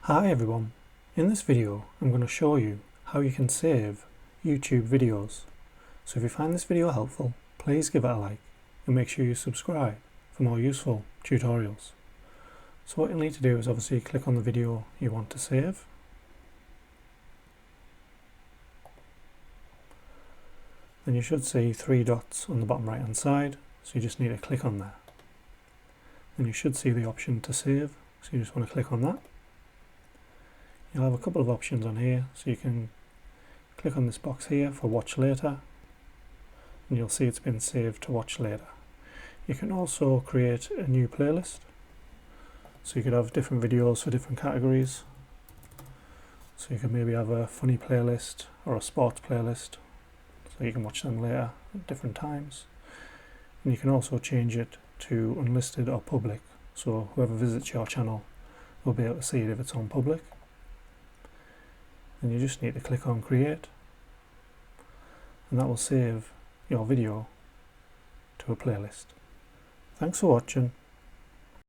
Hi everyone, in this video I'm going to show you how you can save YouTube videos. So if you find this video helpful, please give it a like and make sure you subscribe for more useful tutorials. So what you'll need to do is obviously click on the video you want to save. Then you should see three dots on the bottom right hand side, so you just need to click on that. Then you should see the option to save, so you just want to click on that. You'll have a couple of options on here, so you can click on this box here for watch later, and you'll see it's been saved to watch later. You can also create a new playlist, so you could have different videos for different categories. So you can maybe have a funny playlist or a sports playlist, so you can watch them later at different times. And you can also change it to unlisted or public, so whoever visits your channel will be able to see it if it's on public. And you just need to click on create, and that will save your video to a playlist. Thanks for watching.